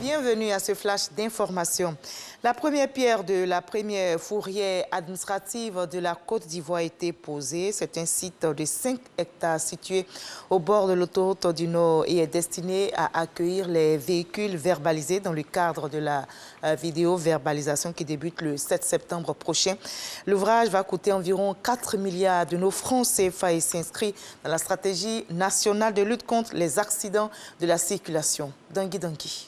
Bienvenue à ce flash d'information. La première pierre de la première fourrière administrative de la Côte d'Ivoire a été posée. C'est un site de 5 hectares situé au bord de l'autoroute du Nord et est destiné à accueillir les véhicules verbalisés dans le cadre de la vidéo-verbalisation qui débute le 7 septembre prochain. L'ouvrage va coûter environ 4 milliards de nos francs CFA et s'inscrit dans la stratégie nationale de lutte contre les accidents de la circulation. Dangui.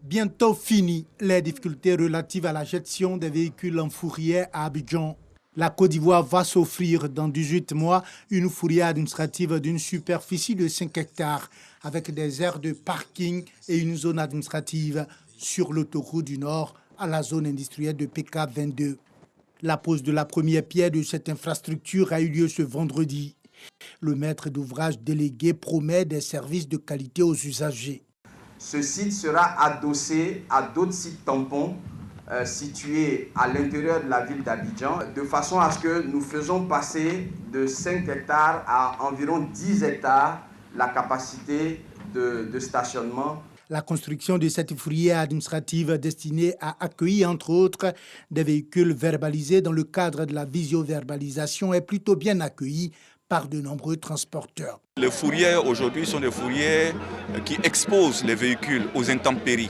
Bientôt fini les difficultés relatives à la gestion des véhicules en fourrière à Abidjan. La Côte d'Ivoire va s'offrir dans 18 mois une fourrière administrative d'une superficie de 5 hectares avec des aires de parking et une zone administrative sur l'autoroute du Nord à la zone industrielle de PK22. La pose de la première pierre de cette infrastructure a eu lieu ce vendredi. Le maître d'ouvrage délégué promet des services de qualité aux usagers. Ce site sera adossé à d'autres sites tampons situés à l'intérieur de la ville d'Abidjan, de façon à ce que nous faisons passer de 5 hectares à environ 10 hectares la capacité de stationnement. La construction de cette fourrière administrative destinée à accueillir, entre autres, des véhicules verbalisés dans le cadre de la visio-verbalisation est plutôt bien accueillie par de nombreux transporteurs. Les fourrières aujourd'hui sont des fourrières qui exposent les véhicules aux intempéries.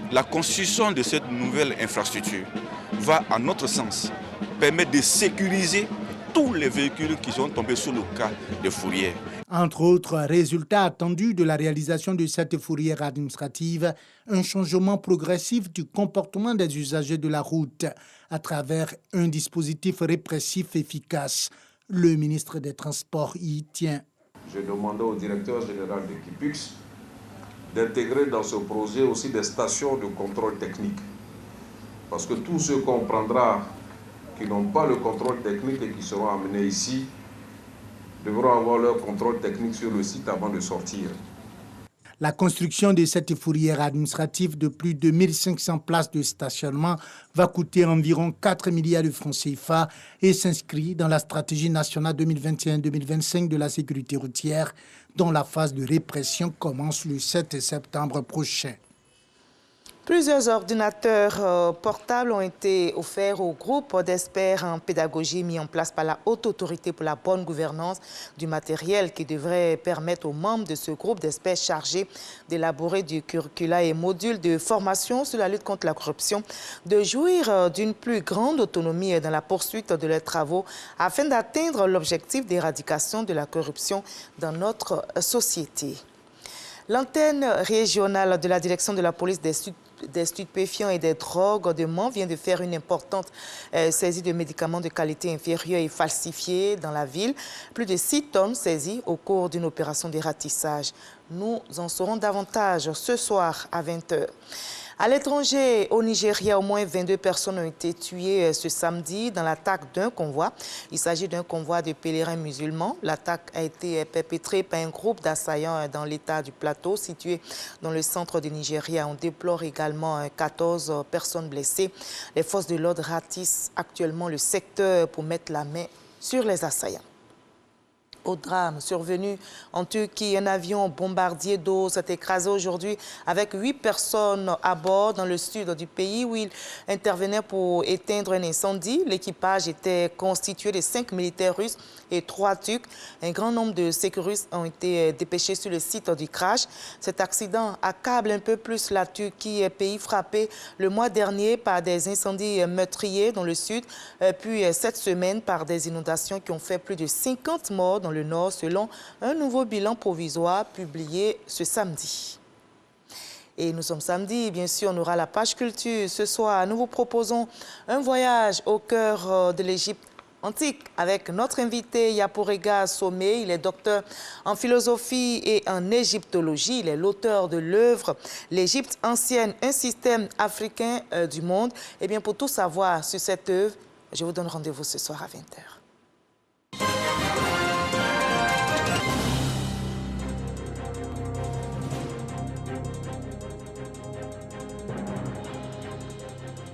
La construction de cette nouvelle infrastructure va, à notre sens, permettre de sécuriser tous les véhicules qui sont tombés sous le cas de fourrières. Entre autres résultats attendus de la réalisation de cette fourrière administrative, un changement progressif du comportement des usagers de la route à travers un dispositif répressif efficace. Le ministre des Transports y tient. J'ai demandé au directeur général de Kipux d'intégrer dans ce projet aussi des stations de contrôle technique. Parce que tous ceux qu'on prendra qui n'ont pas le contrôle technique et qui seront amenés ici devront avoir leur contrôle technique sur le site avant de sortir. La construction de cette fourrière administrative de plus de 1500 places de stationnement va coûter environ 4 milliards de francs CFA et s'inscrit dans la stratégie nationale 2021-2025 de la sécurité routière, dont la phase de répression commence le 7 septembre prochain. Plusieurs ordinateurs portables ont été offerts au groupe d'experts en pédagogie mis en place par la Haute Autorité pour la bonne gouvernance du matériel qui devrait permettre aux membres de ce groupe d'experts chargés d'élaborer du curricula et modules de formation sur la lutte contre la corruption de jouir d'une plus grande autonomie dans la poursuite de leurs travaux afin d'atteindre l'objectif d'éradication de la corruption dans notre société. L'antenne régionale de la direction de la police des stupéfiants et des drogues de Mans vient de faire une importante saisie de médicaments de qualité inférieure et falsifiés dans la ville. Plus de 6 tonnes saisies au cours d'une opération de ratissage. Nous en saurons davantage ce soir à 20h. À l'étranger, au Nigeria, au moins 22 personnes ont été tuées ce samedi dans l'attaque d'un convoi. Il s'agit d'un convoi de pèlerins musulmans. L'attaque a été perpétrée par un groupe d'assaillants dans l'état du Plateau, situé dans le centre du Nigeria. On déplore également 14 personnes blessées. Les forces de l'ordre ratissent actuellement le secteur pour mettre la main sur les assaillants. Au drame survenu en Turquie, un avion bombardier d'eau s'est écrasé aujourd'hui avec 8 personnes à bord dans le sud du pays où il intervenait pour éteindre un incendie. L'équipage était constitué de 5 militaires russes et 3 Turcs. Un grand nombre de sécuristes ont été dépêchés sur le site du crash. Cet accident accable un peu plus la Turquie, pays frappé le mois dernier par des incendies meurtriers dans le sud, puis cette semaine par des inondations qui ont fait plus de 50 morts dans le Nord, selon un nouveau bilan provisoire publié ce samedi. Et nous sommes samedi, bien sûr, on aura la page culture. Ce soir, nous vous proposons un voyage au cœur de l'Égypte antique avec notre invité Yaporega Somé. Il est docteur en philosophie et en égyptologie. Il est l'auteur de l'œuvre « L'Égypte ancienne, un système africain du monde ». Eh bien, pour tout savoir sur cette œuvre, je vous donne rendez-vous ce soir à 20h.